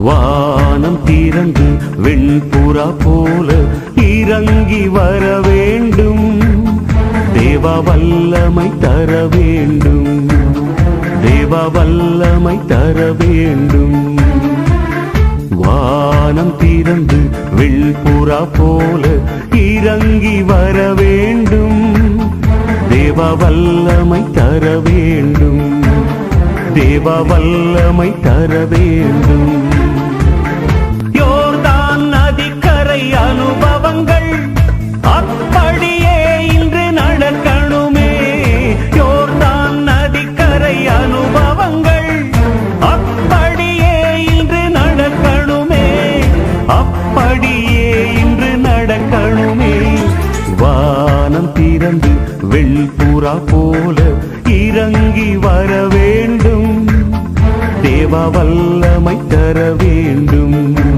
வானம் திறந்து வெண்புறா போல இறங்கி வர வேண்டும். தேவ வல்லமை தர வேண்டும். தேவ வல்லமை தர வேண்டும். வானம் திறந்து வெண்புறா போல இறங்கி வர வேண்டும். தேவ வல்லமை தர வேண்டும். தேவ வல்லமை தர வேண்டும். யோர்தான் நதிக்கரை அனுபவங்கள் அப்படியே இன்று நடக்கணுமே. யோர்தான் நதிக்கரை அனுபவங்கள் அப்படியே இன்று நடக்கணுமே. அப்படியே இன்று நடக்கணுமே. வானம் திறந்து வெண்புறா போல இறங்கி வர வேண்டும். தேவ வல்லமை தர வேண்டும்.